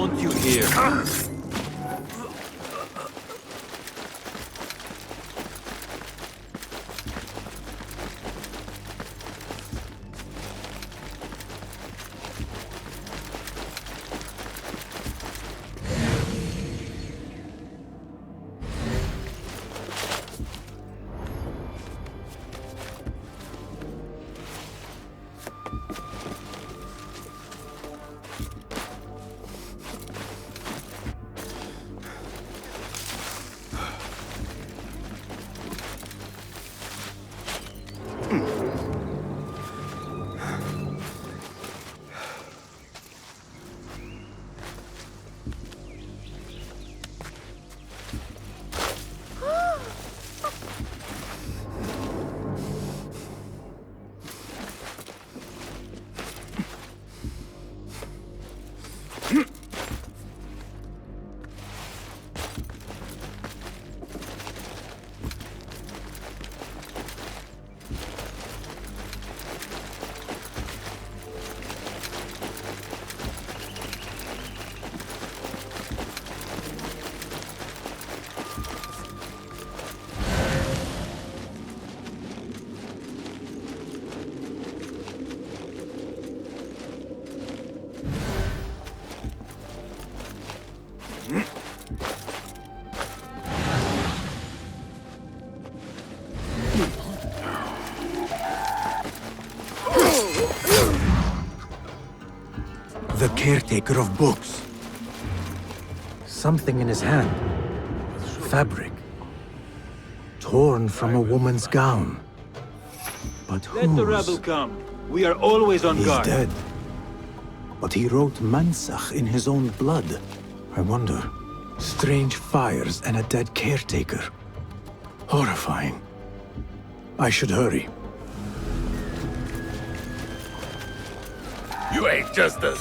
want you here. The caretaker of books. Something in his hand. Fabric. Torn from a woman's gown. But whose? Let the rebel come. We are always on He's guard. dead. But he wrote Mansach in his own blood. I wonder. Strange fires and a dead caretaker. Horrifying. I should hurry. You ain't just a...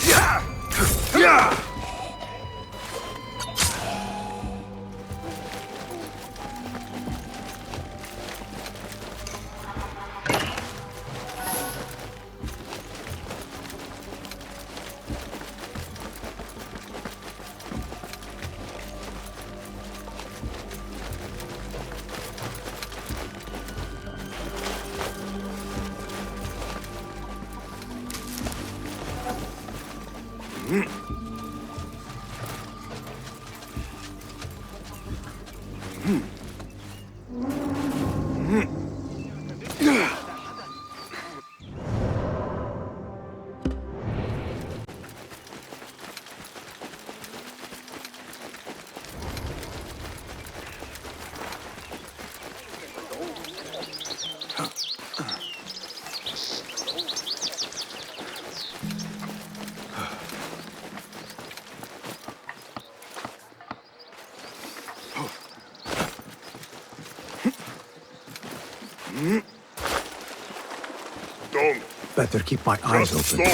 Better keep my eyes open.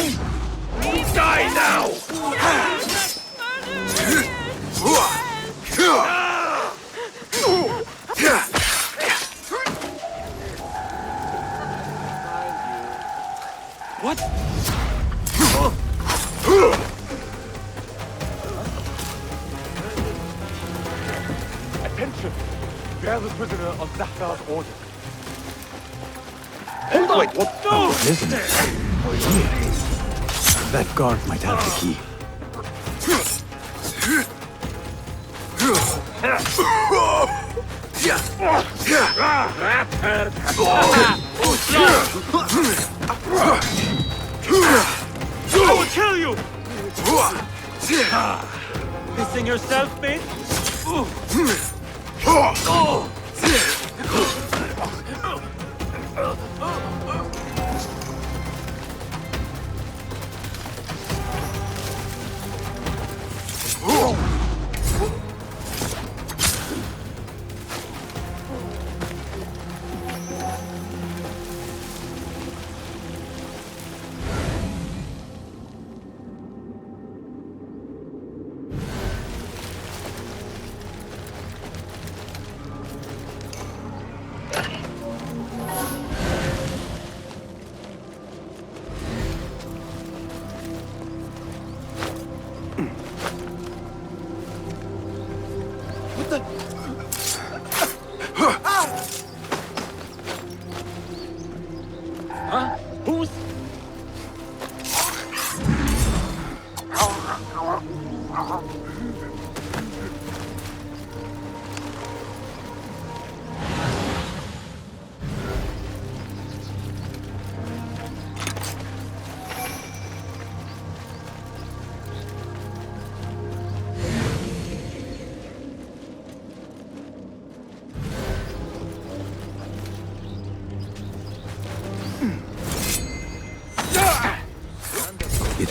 Die now! What? Attention! Bear the prisoner on Zahdar's order. Hold on! Wait, what? No! Isn't it? Here. That guard might have the key. I will kill you! Pissing yourself, mate?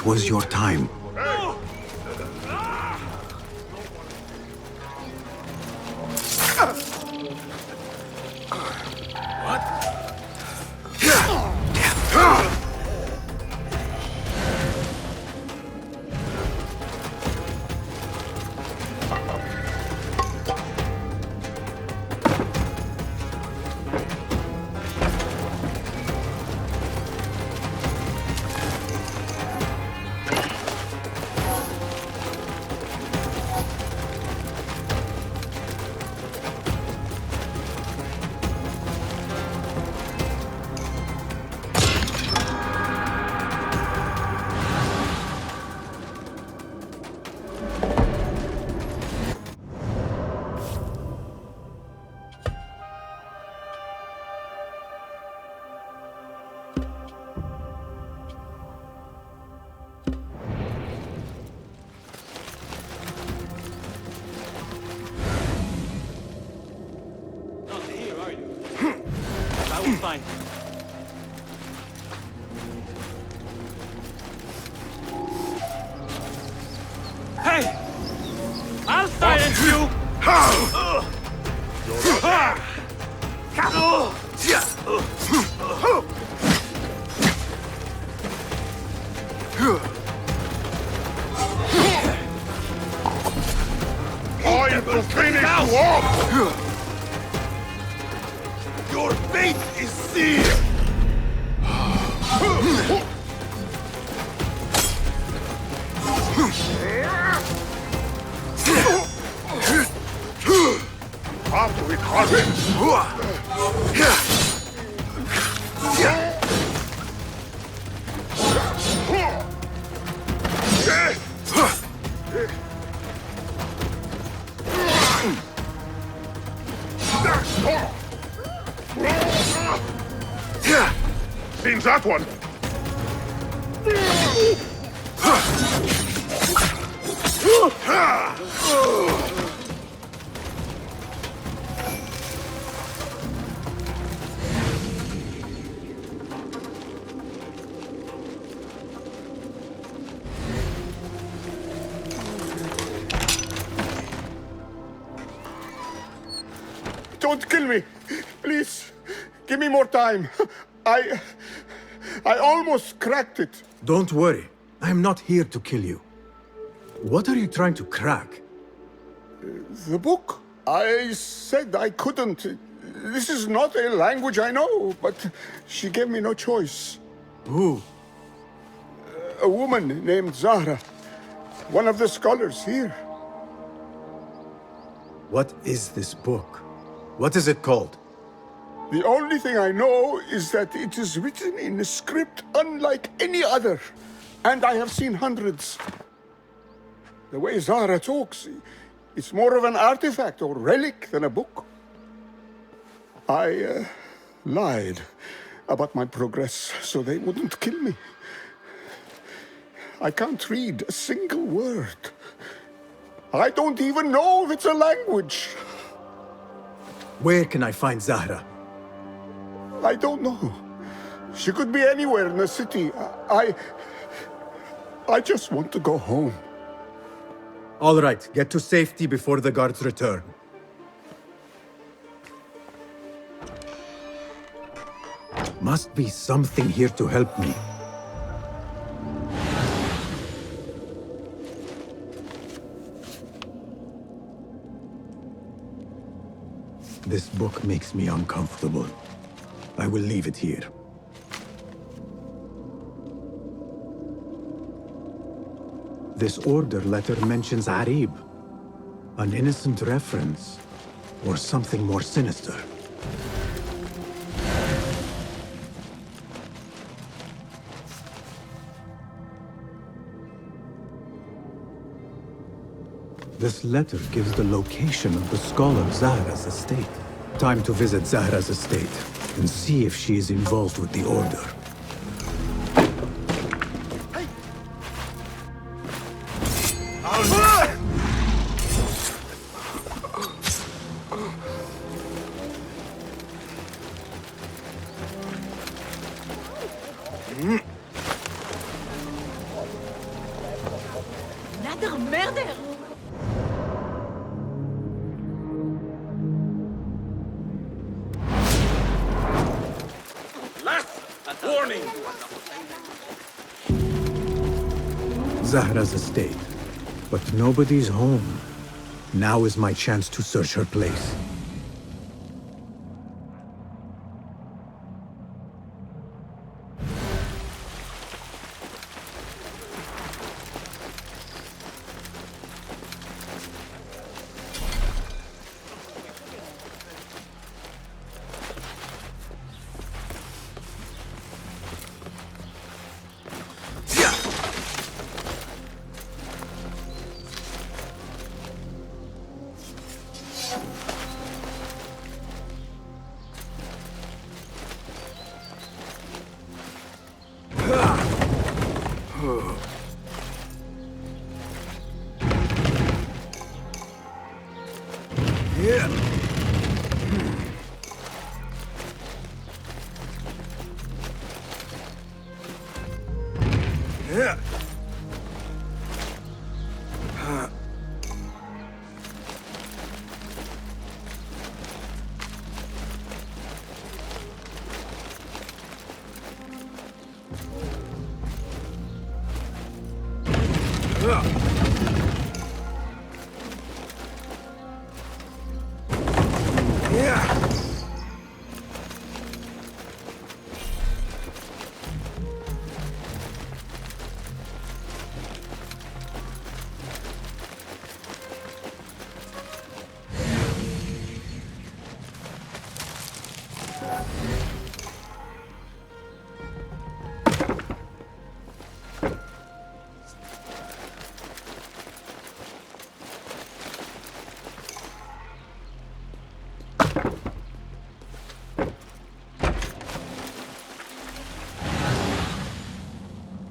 It was your time. Not here, are you? I will find you. Hey! I'll silence you! I will finish you off! Your fate is sealed! After it, Seems that one. Don't kill me. Please, give me more time. I almost cracked it. Don't worry. I'm not here to kill you. What are you trying to crack? The book? I said I couldn't. This is not a language I know, but she gave me no choice. Who? A woman named Zahra. One of the scholars here. What is this book? What is it called? The only thing I know is that it is written in a script unlike any other. And I have seen hundreds. The way Zahra talks, it's more of an artifact or relic than a book. I lied about my progress so they wouldn't kill me. I can't read a single word. I don't even know if it's a language. Where can I find Zahra? I don't know. She could be anywhere in the city. I just want to go home. All right, get to safety before the guards return. Must be something here to help me. This book makes me uncomfortable. I will leave it here. This order letter mentions Arib. An innocent reference, or something more sinister. This letter gives the location of the scholar Zahra's estate. Time to visit Zahra's estate and see if she is involved with the order. Warning! Zahra's estate. But nobody's home. Now is my chance to search her place.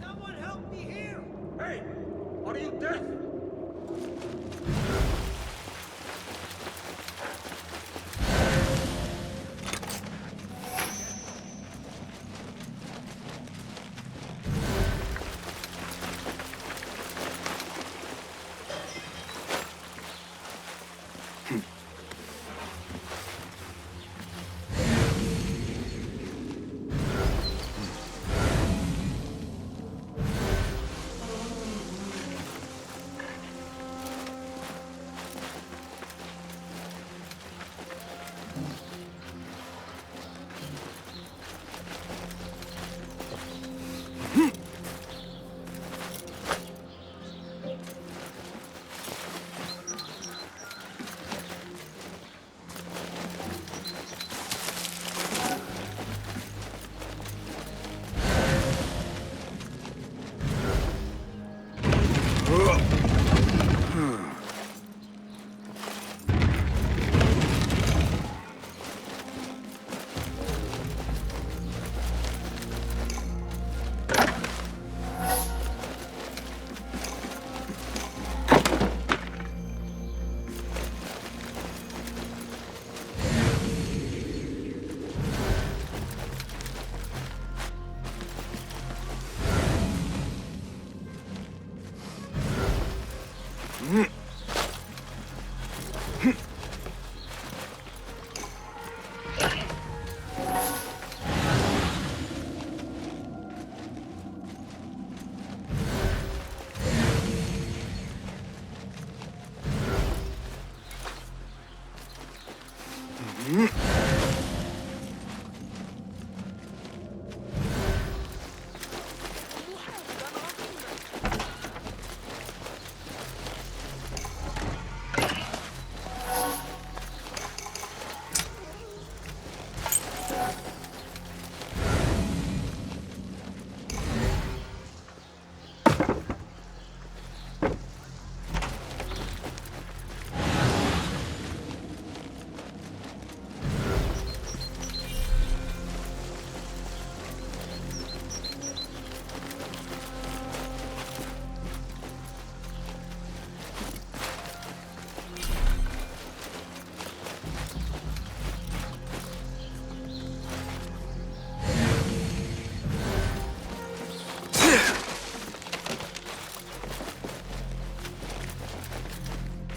Someone help me here! Hey! Are you deaf?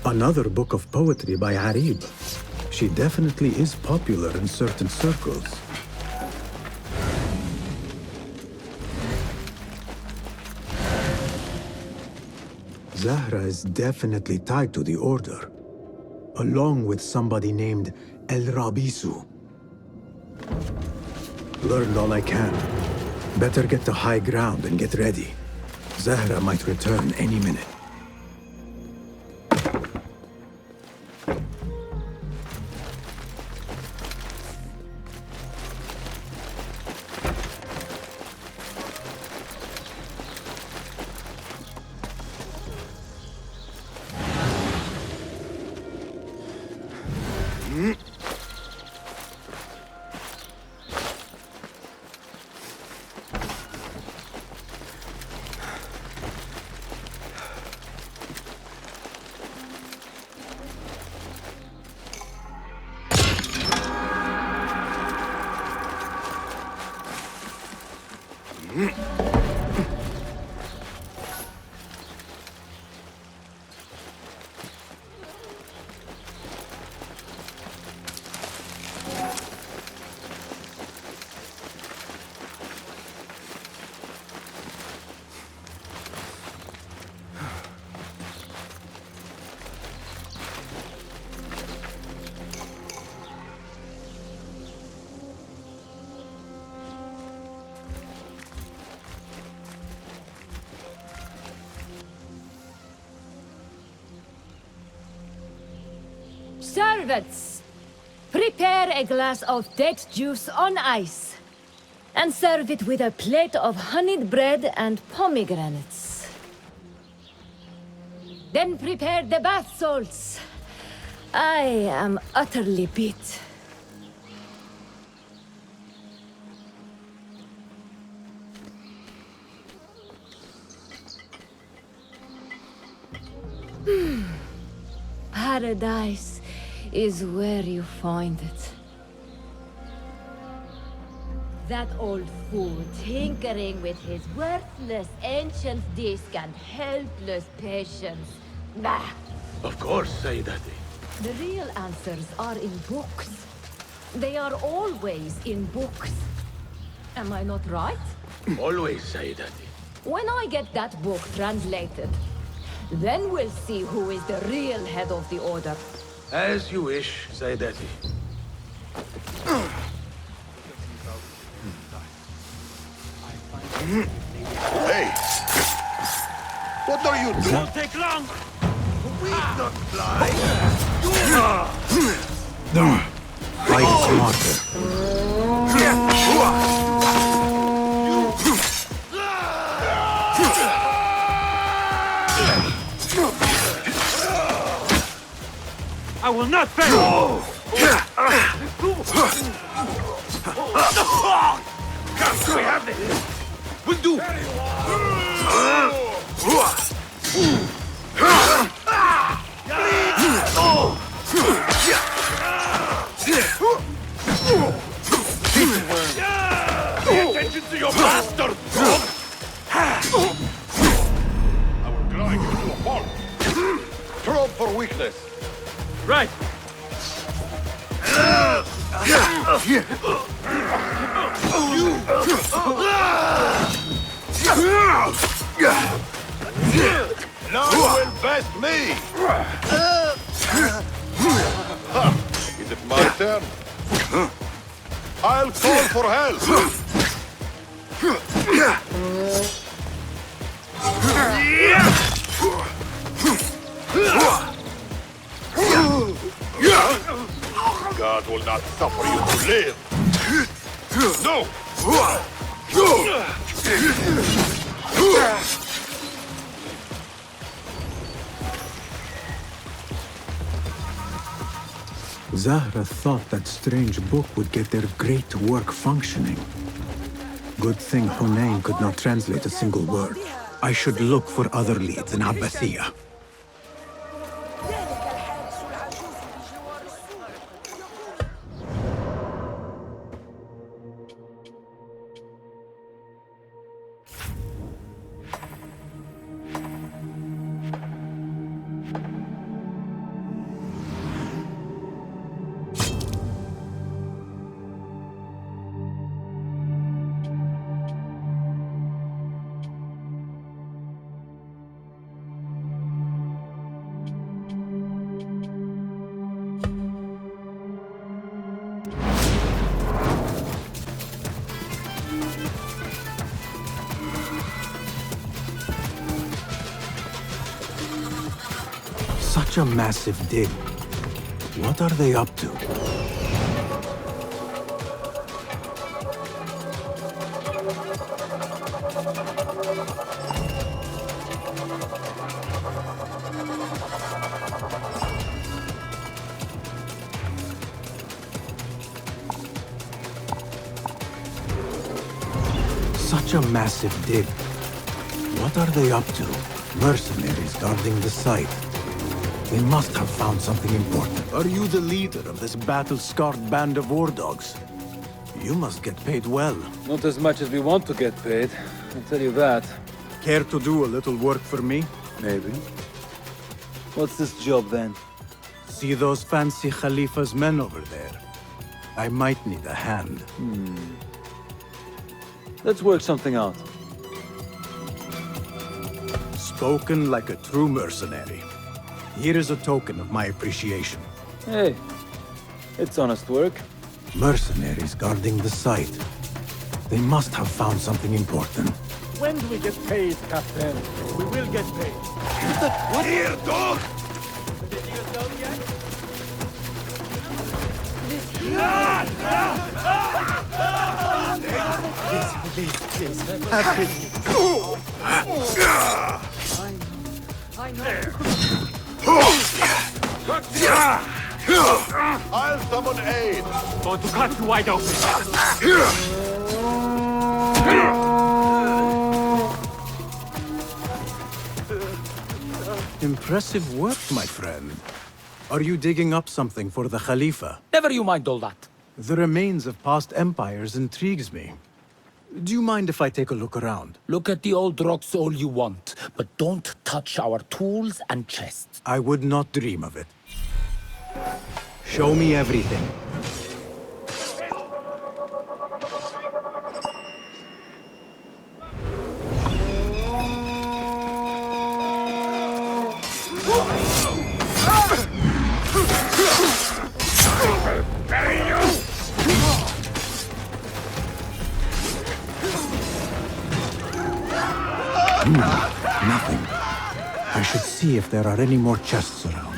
Another book of poetry by Harib. She definitely is popular in certain circles. Zahra is definitely tied to the Order, along with somebody named El Rabisu. Learned all I can. Better get to high ground and get ready. Zahra might return any minute. Servants, prepare a glass of date juice on ice, and serve it with a plate of honeyed bread and pomegranates. Then prepare the bath salts. I am utterly beat. Paradise is where you find it. That old fool tinkering with his worthless ancient disc and helpless patience. Bah! Of course, Sayyidati. The real answers are in books. They are always in books. Am I not right? Always, Sayyidati. When I get that book translated, then we'll see who is the real head of the Order. As you wish, Sayyidati. Hey! What are you doing? Won't take long! We not fly! Fight smarter. I will not fail! We have this! Will do! Pay attention to your bastard! I will grind you apart! Probe for weakness! Right! Now you will best me! Is it my turn? I'll call for help! God will not suffer you to live! No! Zahra thought that strange book would get their great work functioning. Good thing Hunayn could not translate a single word. I should look for other leads in Abbasiyah. Such a massive dig. What are they up to? Such a massive dig. What are they up to? Mercenaries guarding the site. They must have found something important. Are you the leader of this battle-scarred band of war dogs? You must get paid well. Not as much as we want to get paid, I'll tell you that. Care to do a little work for me? Maybe. What's this job then? See those fancy Khalifa's men over there? I might need a hand. Let's work something out. Spoken like a true mercenary. Here is a token of my appreciation. Hey, it's honest work. Mercenaries guarding the site. They must have found something important. When do we get paid, Captain? We will get paid. What? Here, dog! I'll summon aid. Going to cut you wide open. Impressive work, my friend. Are you digging up something for the Khalifa? Never you mind all that. The remains of past empires intrigues me. Do you mind if I take a look around? Look at the old rocks all you want, but don't touch our tools and chests. I would not dream of it. Show me everything. Nothing. I should see if there are any more chests around.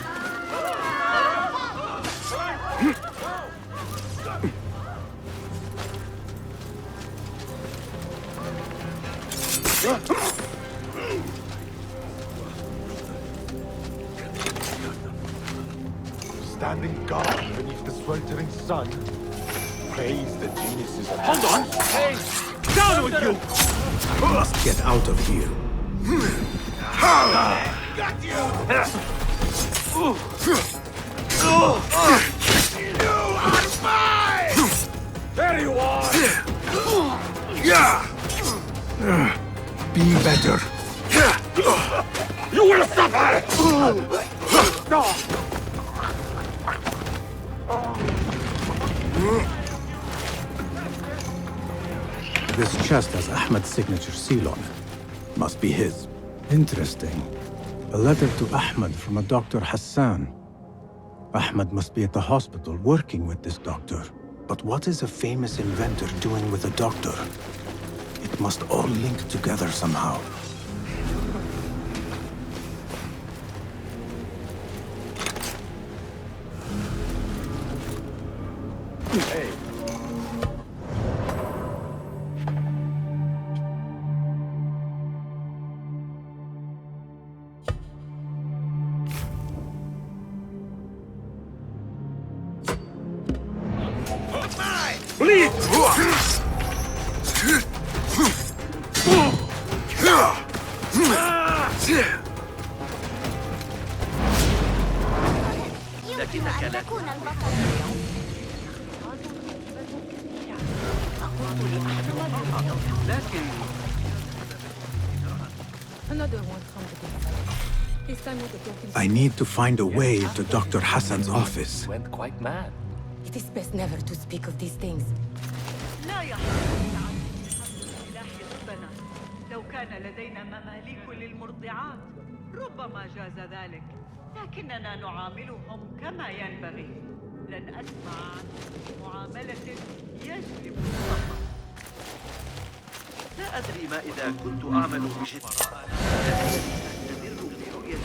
Standing guard beneath the sweltering sun. Praise the geniuses. Hold on! Hey! Down with you! Must get out of here. Got you! You are mine! There you are! Be better. You will suffer! This chest has Ahmed's signature seal on it. Must be his. Interesting. A letter to Ahmed from a Dr. Hassan. Ahmed must be at the hospital working with this doctor. But what is a famous inventor doing with a doctor? It must all link together somehow. Hey. لكنك لا تكون البطل اليوم. فقلت لأحمد لكن I need to find a way into Dr. Hassan's office. Went quite mad. It is best never to speak of these things. لا يحتوي عن سلاح ضدنا. لو كان لدينا مماليك للمرضعات ربما جاز ذلك، لكننا نعاملهم كما ينبغي. لن أسمع عن معاملة يجلب الصفا. لا أدري ما إذا كنت أعمل بشدة. أستمر في رؤية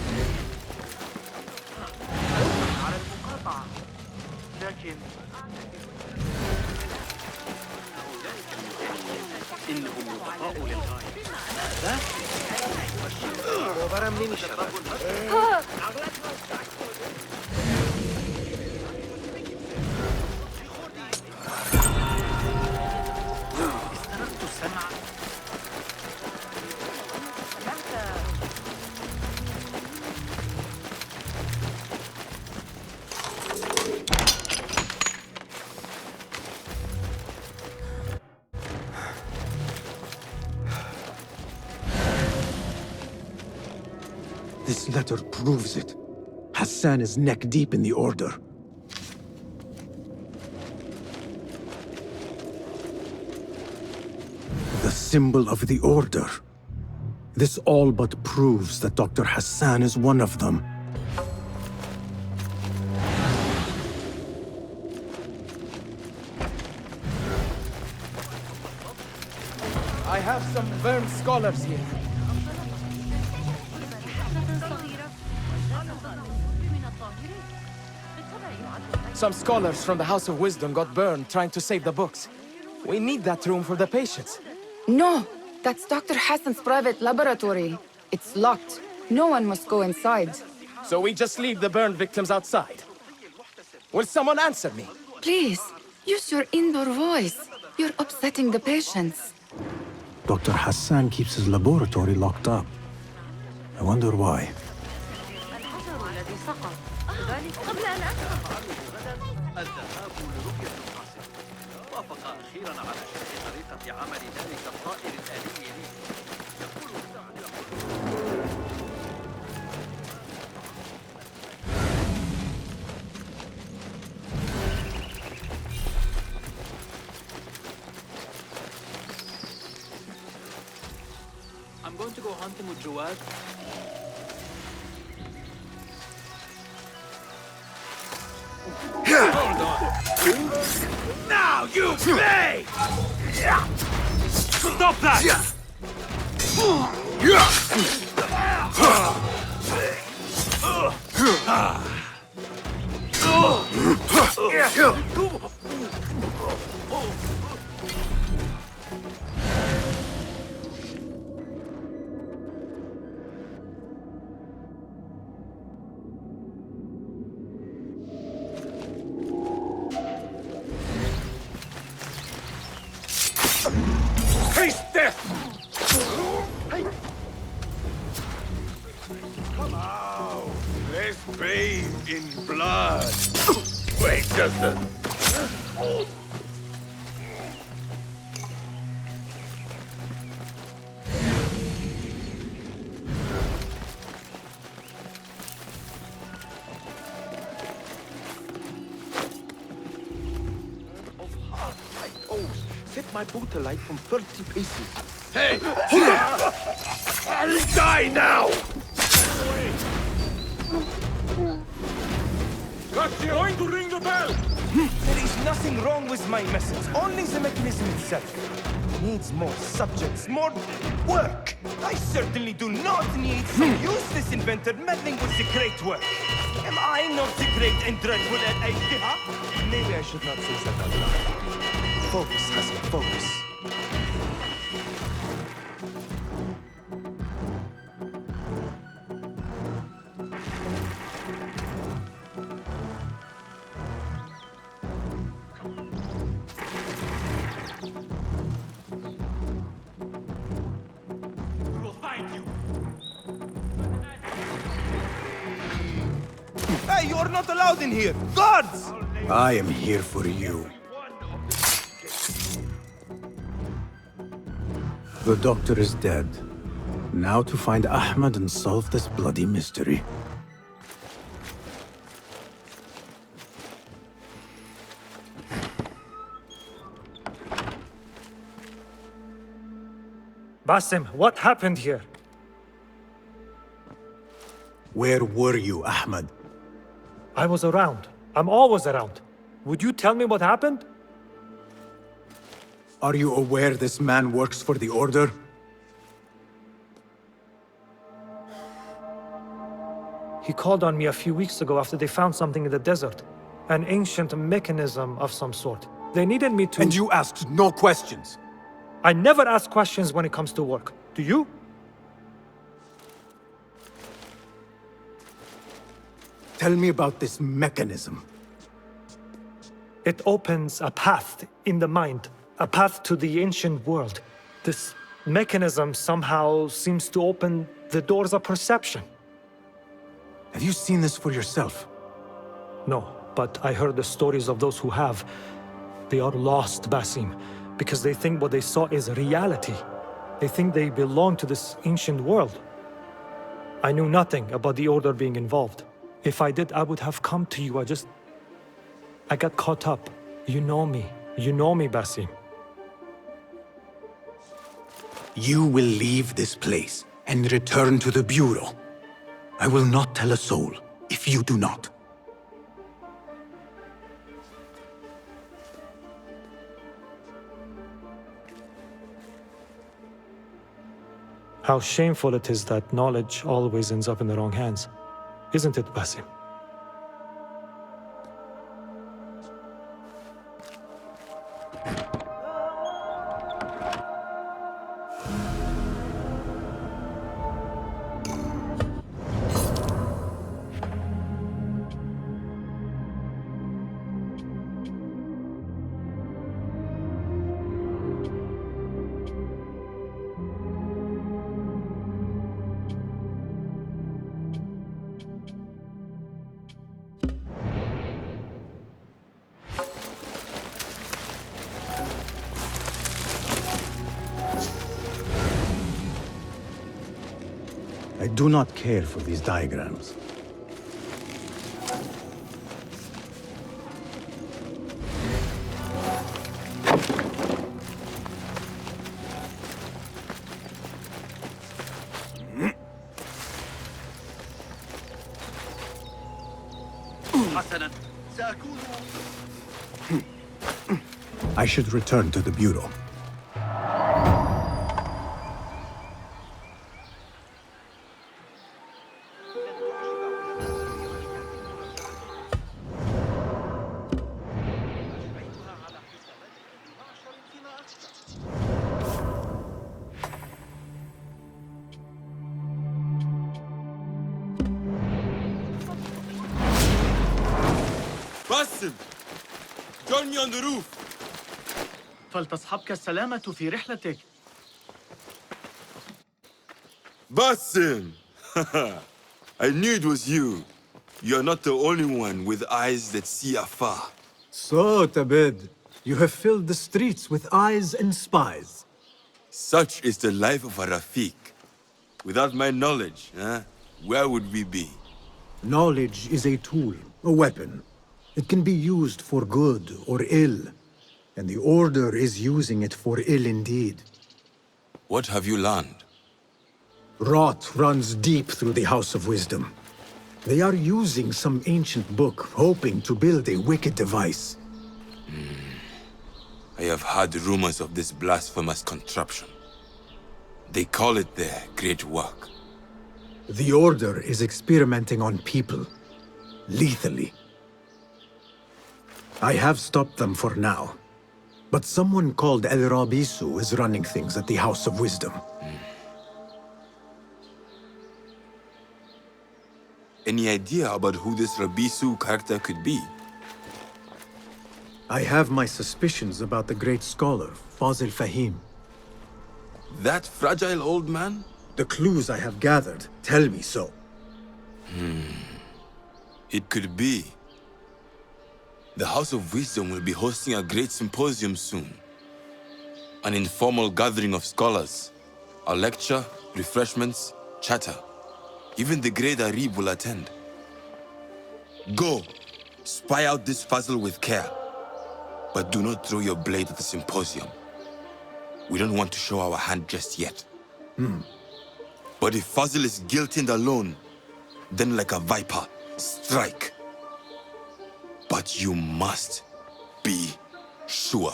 لكن إنهم لطفاء للغاية. استرقت السمع. This letter proves it. Hassan is neck deep in the Order. The symbol of the Order. This all but proves that Dr. Hassan is one of them. I have some burned scholars here. Some scholars from the House of Wisdom got burned trying to save the books. We need that room for the patients. No, that's Dr. Hassan's private laboratory. It's locked. No one must go inside. So we just leave the burned victims outside. Will someone answer me? Please, use your indoor voice. You're upsetting the patients. Dr. Hassan keeps his laboratory locked up. I wonder why. الذهاب لرؤية القاصر. وافق أخيرا على شرح طريقة عمل ذلك الطائر الآلي لي. يقول I'm going to go hunting with Jawad. Hold on. Now you pay! Stop that! Face death! Come out! Let's bathe in blood! Wait just a... Set my boot alight from 30 paces. Hey! I'll die now! Got you! Going to ring the bell! There is nothing wrong with my message, only the mechanism itself. Needs more subjects, more work. I certainly do not need some useless inventor meddling with the great work. Am I not the great and dreadful at idea? Maybe I should not say that out loud. Focus, Hassan, focus. Hey, you're not allowed in here! Guards! I am here for you. The doctor is dead. Now to find Ahmed and solve this bloody mystery. Basim, what happened here? Where were you, Ahmed? I was around. I'm always around. Would you tell me what happened? Are you aware this man works for the Order? He called on me a few weeks ago after they found something in the desert. an ancient mechanism of some sort. They needed me to... And you asked no questions. I never ask questions when it comes to work. Do you? Tell me about this mechanism. It opens a path in the mind, a path to the ancient world. This mechanism somehow seems to open the doors of perception. Have you seen this for yourself? No, but I heard the stories of those who have. They are lost, Basim, because they think what they saw is reality. They think they belong to this ancient world. I knew nothing about the Order being involved. If I did, I would have come to you. I got caught up. You know me. You know me, Basim. You will leave this place and return to the Bureau. I will not tell a soul if you do not. How shameful it is that knowledge always ends up in the wrong hands. Isn't it, Basim? I do not care for these diagrams. حسناً سأكون I should return to the Bureau. Basim! Join me on the roof! فلتصحبك السلامة في رحلتك. Basim! I knew it was you. You're not the only one with eyes that see afar. So, Tabed, you have filled the streets with eyes and spies. Such is the life of a Rafiq. Without my knowledge, where would we be? Knowledge is a tool, a weapon. It can be used for good or ill, and the Order is using it for ill indeed. What have you learned? Rot runs deep through the House of Wisdom. They are using some ancient book, hoping to build a wicked device. I have heard rumors of this blasphemous contraption. They call it their great work. The Order is experimenting on people, lethally. I have stopped them for now, but someone called El Rabisu is running things at the House of Wisdom. Any idea about who this Rabisu character could be? I have my suspicions about the great scholar, Fazil Fahim. That fragile old man? The clues I have gathered tell me so. It could be. The House of Wisdom will be hosting a great symposium soon. An informal gathering of scholars. A lecture, refreshments, chatter. Even the great Arib will attend. Go, spy out this puzzle with care. But do not throw your blade at the symposium. We don't want to show our hand just yet. But if Fazil is guilty and alone, then like a viper, strike. But you must be sure.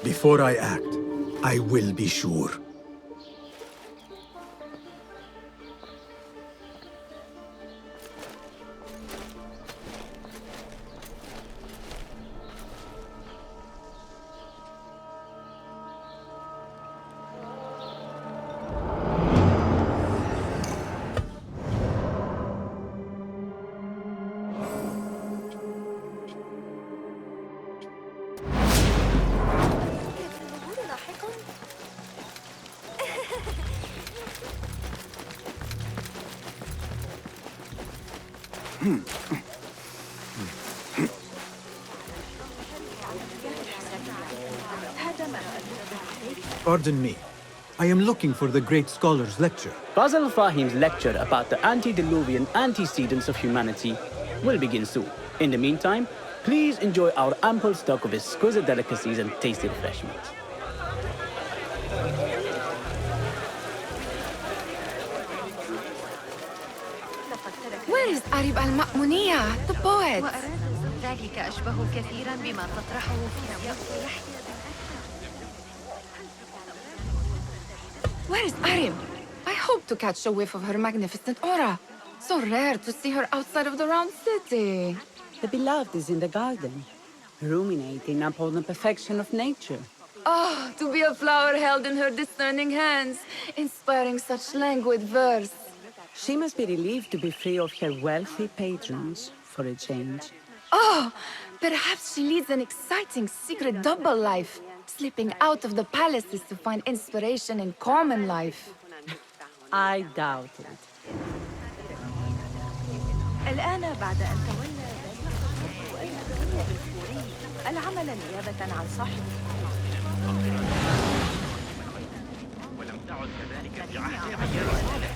Before I act, I will be sure. Pardon me. I am looking for the great scholar's lecture. Basil Fahim's lecture about the antediluvian antecedents of humanity will begin soon. In the meantime, please enjoy our ample stock of exquisite delicacies and tasty refreshments. Where is Arib al-Ma'muniya, the poet? ذلك أشبه كثيرا بما تطرحه في سياق. Where is Arib? I hope to catch a whiff of her magnificent aura. So rare to see her outside of the round city. The beloved is in the garden, ruminating upon the perfection of nature. Oh, to be a flower held in her discerning hands, inspiring such languid verse. She must be relieved to be free of her wealthy patrons, for a change. Oh, perhaps she leads an exciting secret double life, slipping out of the palaces to find inspiration in common life. I doubt it. الآن بعد أن تولى العمل نيابة عن صاحبه. ولم تعد كذلك في عهد عيال صالح.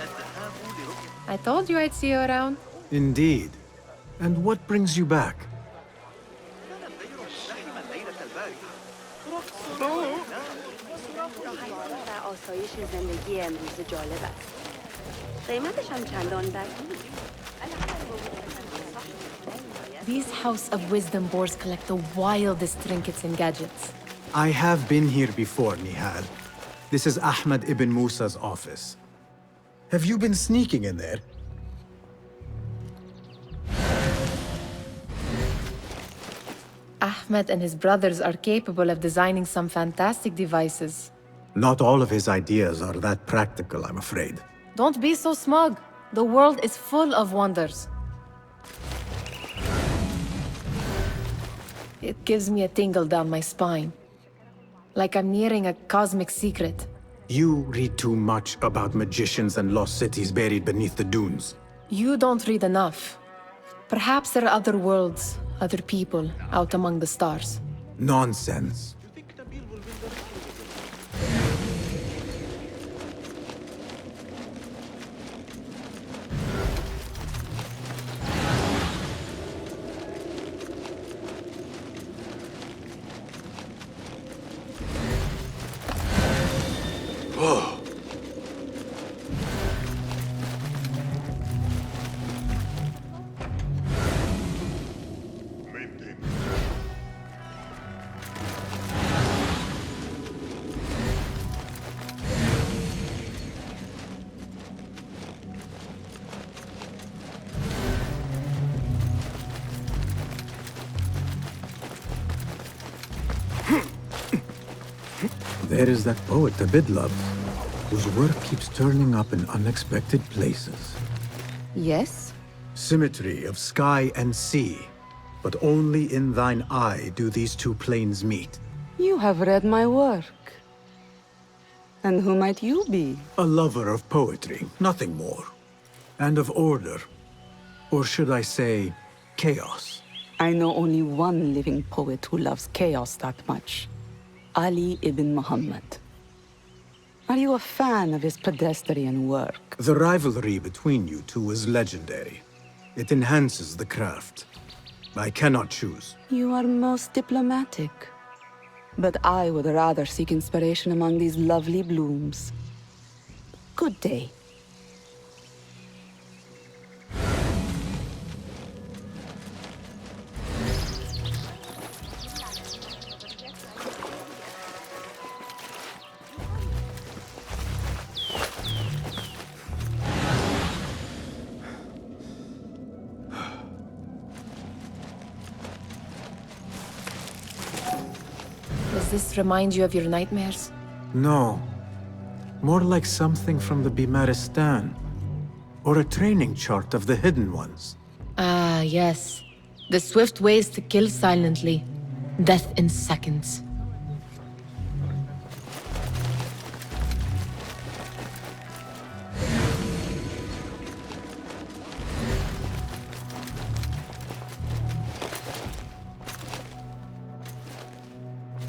الذهاب لرؤية I told you I'd see you around. Indeed. And what brings you back? آسایش زندگی امروز جالب است. قیمتش هم چندان بد نیست. These House of Wisdom boards collect the wildest trinkets and gadgets. I have been here before, Nihal. This is Ahmed ibn Musa's office. Have you been sneaking in there? Ahmed and his brothers are capable of designing some fantastic devices. Not all of his ideas are that practical, I'm afraid. Don't be so smug. The world is full of wonders. It gives me a tingle down my spine. Like I'm nearing a cosmic secret. You read too much about magicians and lost cities buried beneath the dunes. You don't read enough. Perhaps there are other worlds, other people, out among the stars. Nonsense. There is that poet Abid loves, whose work keeps turning up in unexpected places. Yes? Symmetry of sky and sea, but only in thine eye do these two planes meet. You have read my work. And who might you be? A lover of poetry, nothing more. And of order. Or should I say, chaos. I know only one living poet who loves chaos that much. Ali ibn Muhammad. Are you a fan of his pedestrian work? The rivalry between you two is legendary. It enhances the craft. I cannot choose. You are most diplomatic. But I would rather seek inspiration among these lovely blooms. Good day. Does this remind you of your nightmares? No. More like something from the Bimaristan. Or a training chart of the Hidden Ones. Ah, yes. The swift ways to kill silently. Death in seconds.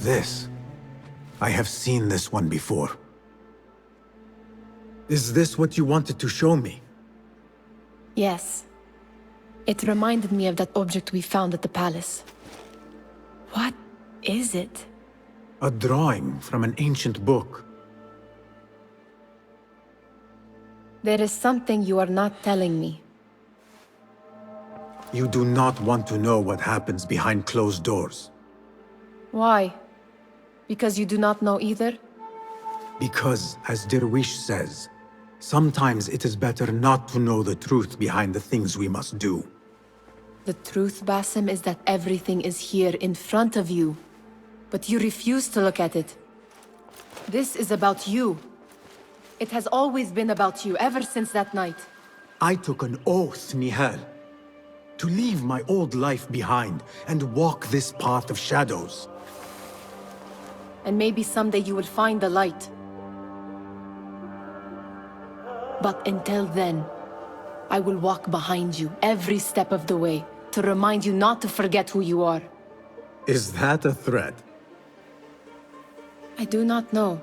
This. I have seen this one before. Is this what you wanted to show me? Yes. It reminded me of that object we found at the palace. What is it? A drawing from an ancient book. There is something you are not telling me. You do not want to know what happens behind closed doors. Why? Because you do not know either? Because, as Derwish says, sometimes it is better not to know the truth behind the things we must do. The truth, Basim, is that everything is here in front of you. But you refuse to look at it. This is about you. It has always been about you, ever since that night. I took an oath, Nihal, to leave my old life behind and walk this path of shadows. And maybe someday you will find the light. But until then, I will walk behind you every step of the way to remind you not to forget who you are. Is that a threat? I do not know.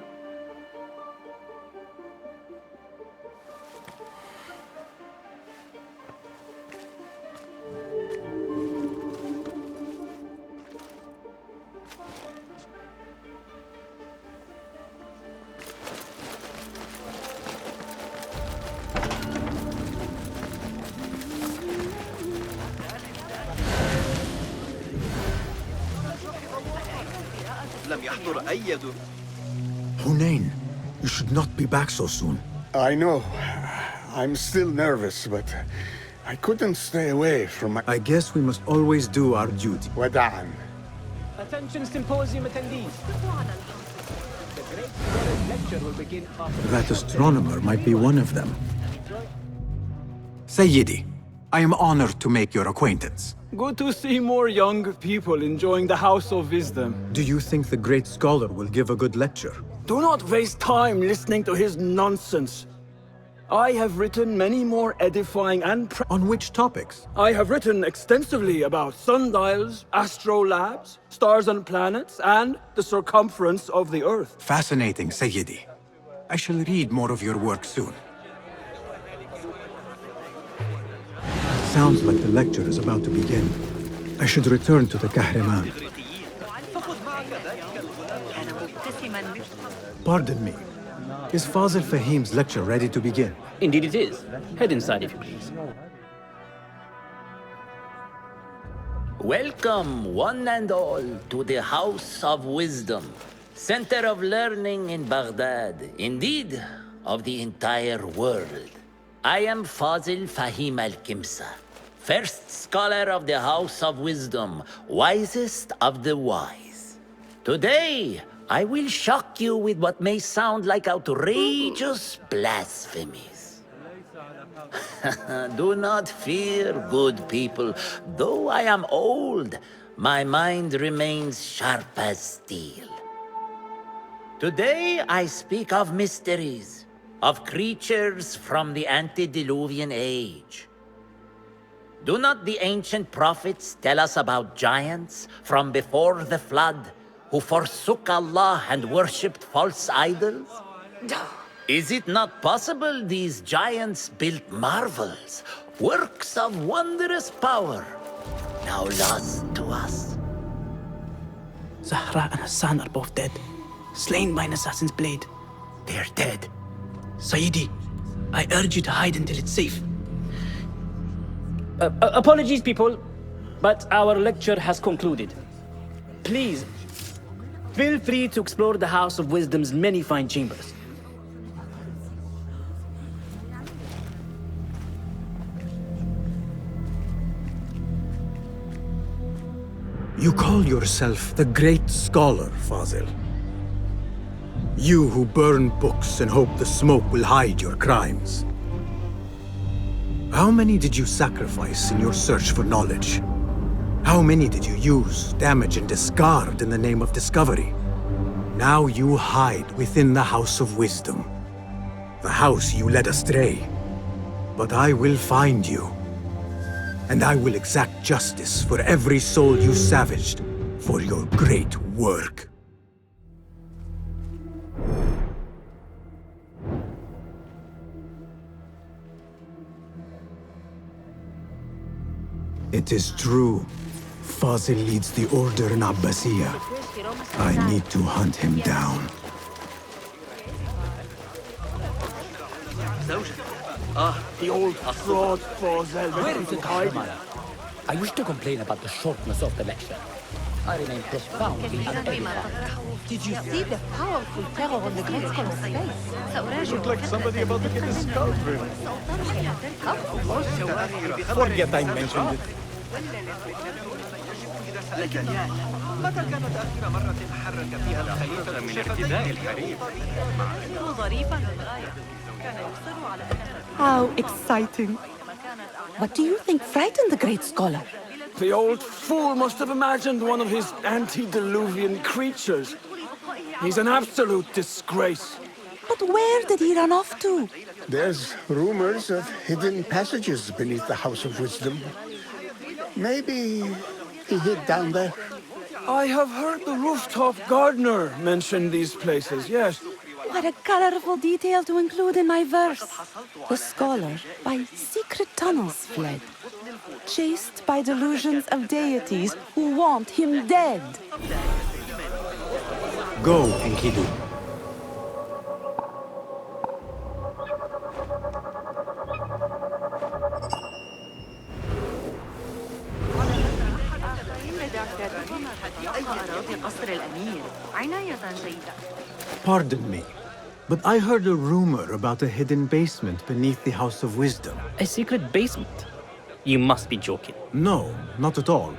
لم يحضر أي Hunain, you should not be back so soon. I know. I'm still nervous, but I couldn't stay away from my... I guess we must always do our duty. Wada'an. Attention symposium attendees. The great scholars lecture will begin after... That astronomer might be one of them. Sayyidi, I am honored to make your acquaintance. Good to see more young people enjoying the House of Wisdom. Do you think the great scholar will give a good lecture? Do not waste time listening to his nonsense. I have written many more edifying and... On which topics? I have written extensively about sundials, astrolabes, stars and planets, and the circumference of the Earth. Fascinating, Sayyidi. I shall read more of your work soon. Sounds like the lecture is about to begin. I should return to the Kahraman. Pardon me. Is Fazil Fahim's lecture ready to begin? Indeed it is. Head inside if you please. Welcome, one and all, to the House of Wisdom, center of learning in Baghdad, indeed, of the entire world. I am Fazil Fahim al-Kimsa, first scholar of the House of Wisdom, wisest of the wise. Today, I will shock you with what may sound like outrageous blasphemies. Do not fear, good people. Though I am old, my mind remains sharp as steel. Today, I speak of mysteries, of creatures from the antediluvian age. Do not the ancient prophets tell us about giants from before the flood who forsook Allah and worshipped false idols? Is it not possible these giants built marvels, works of wondrous power, now lost to us? Zahra and Hassan are both dead, slain by an assassin's blade. They're dead. Sayyidi, I urge you to hide until it's safe. Apologies, people, but our lecture has concluded. Please, feel free to explore the House of Wisdom's many fine chambers. You call yourself the great scholar, Fazil. You who burn books and hope the smoke will hide your crimes. How many did you sacrifice in your search for knowledge? How many did you use, damage, and discard in the name of discovery? Now you hide within the House of Wisdom. The house you led astray. But I will find you. And I will exact justice for every soul you savaged for your great work. It is true. Fazil leads the Order in Abbasiyah. I need to hunt him down. The old fraud Fazil. Where is it, Kahramaya? I wish to complain about the shortness of the lecture. I remain profoundly unedified. Did you see the powerful terror on the great scholar's face? Looked like somebody about to get his skull driven. Forget I mentioned it. لكن يعني متى كانت آخر مرة حرك فيها الخليفة من ارتداء الحرير؟ مع أنه ظريفا للغاية كان يصر على أنها How exciting. What do you think frightened the great scholar? The old fool must have imagined one of his antediluvian creatures. He's an absolute disgrace. But where did he run off to? There's rumors of hidden passages beneath the House of Wisdom. Maybe he hid down there. I have heard the rooftop gardener mention these places, yes. What a colorful detail to include in my verse. The scholar by secret tunnels fled, chased by delusions of deities who want him dead. Go, Enkidu. Pardon me, but I heard a rumor about a hidden basement beneath the House of Wisdom. A secret basement? You must be joking. No, not at all.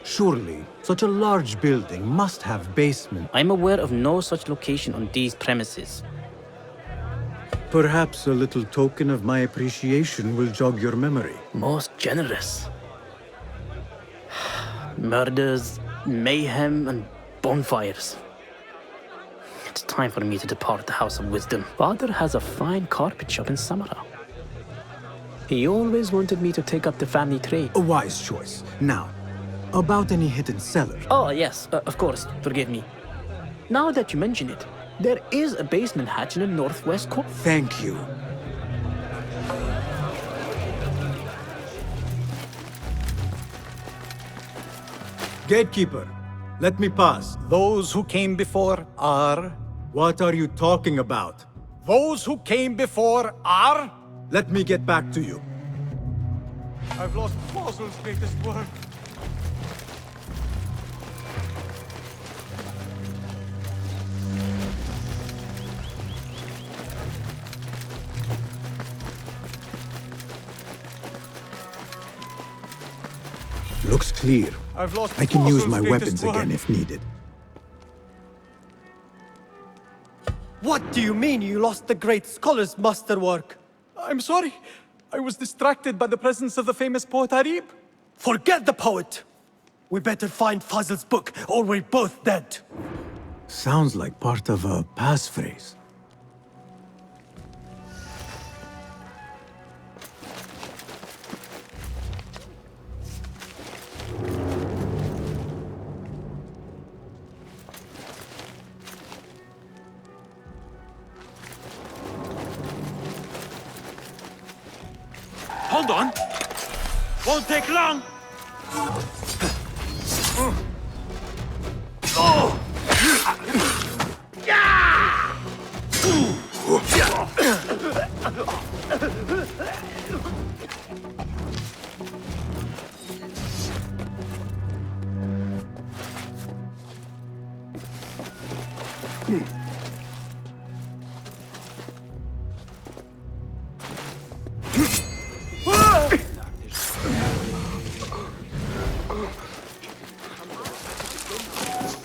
Surely, such a large building must have basement. I'm aware of no such location on these premises. Perhaps a little token of my appreciation will jog your memory. Most generous. Murders, mayhem, and bonfires. It's time for me to depart the House of Wisdom. Father has a fine carpet shop in Samara. He always wanted me to take up the family trade. A wise choice. Now, about any hidden cellar. Oh, yes, of course. Forgive me. Now that you mention it, there is a basement hatch in the northwest corner. Thank you. Gatekeeper, let me pass. Those who came before are... What are you talking about? Those who came before are... Let me get back to you. I've lost Fazil's greatest work. Looks clear. I've lost I can use Fazil's my greatest weapons again work. if needed. What do you mean you lost the great scholar's masterwork? I'm sorry. I was distracted by the presence of the famous poet Arib. Forget the poet! We better find Fazil's book, or we're both dead. Sounds like part of a passphrase. Hold on! Won't take long!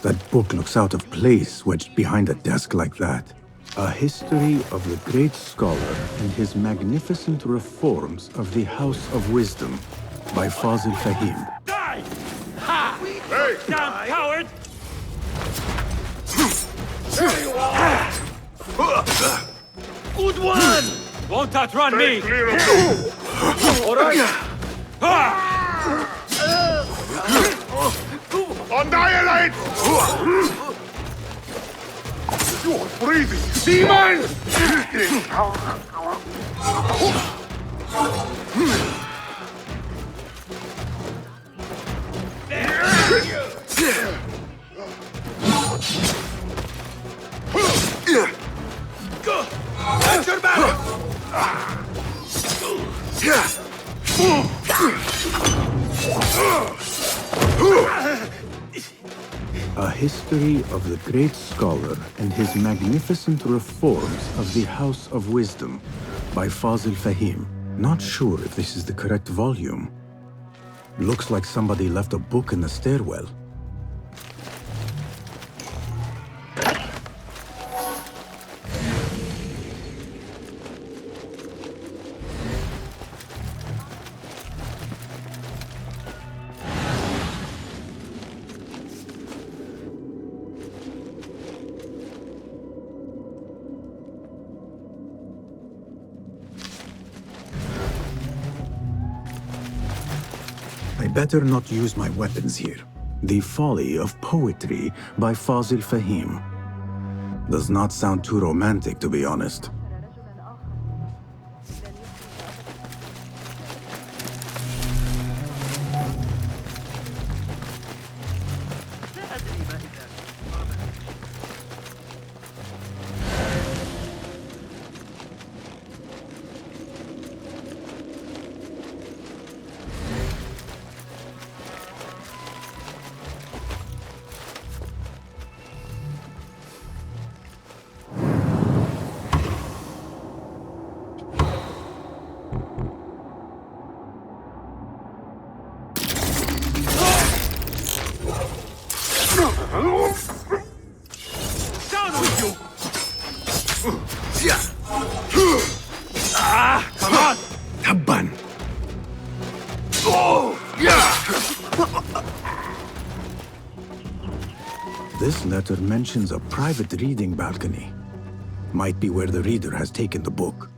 That book looks out of place wedged behind a desk like that. A history of the great scholar and his magnificent reforms of the House of Wisdom by Fazil Fahim. Die! Ha! Hey! Damn coward! Good one! Won't outrun me! All right! Annihilate! You're breathing! Demon! A history of the great scholar and his magnificent reforms of the House of Wisdom by Fazil Fahim. Not sure if this is the correct volume. Looks like somebody left a book in the stairwell. I better not use my weapons here. The Folly of Poetry by Fazil Fahim. Does not sound too romantic, to be honest. Down with you! Ah, come on! Tabban! Oh, yeah! This letter mentions a private reading balcony. Might be where the reader has taken the book.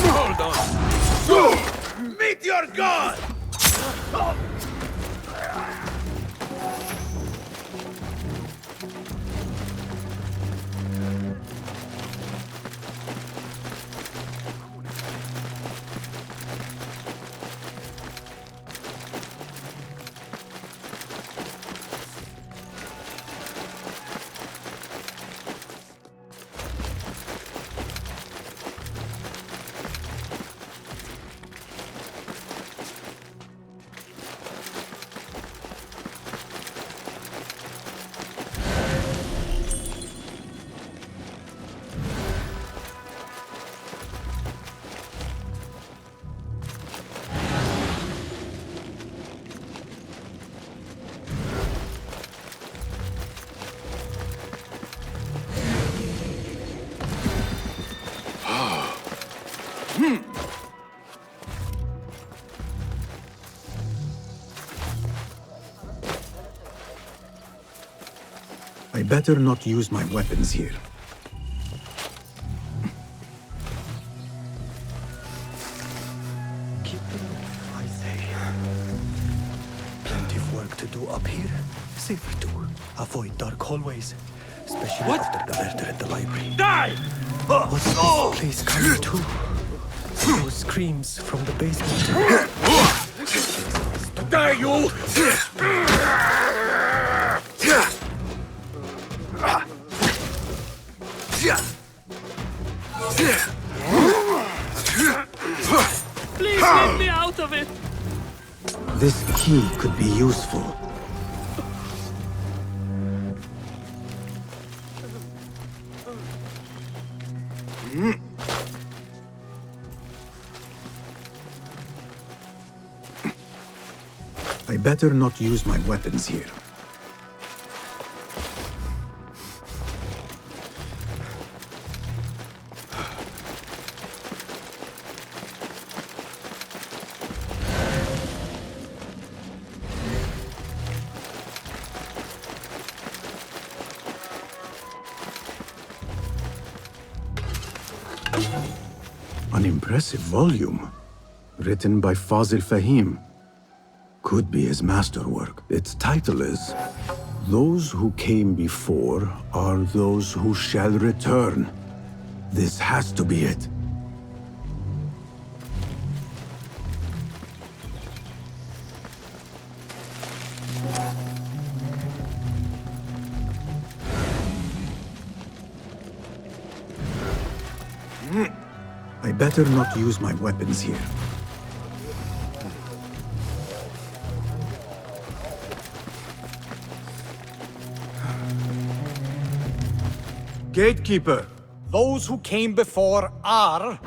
Hold on! Go! Meet your god! I better not use my weapons here. Keep them, I say. Plenty of work to do up here. Safer to avoid dark hallways, especially after the murder at the library. Die! What's this place coming to? Those screams from the basement. Die, you! Please let me out of it! This key could be useful. I better not use my weapons here. An impressive volume, written by Fazil Fahim. Could be his masterwork. Its title is, Those Who Came Before Are Those Who Shall Return. This has to be it. I better not use my weapons here. Gatekeeper, those who came before are...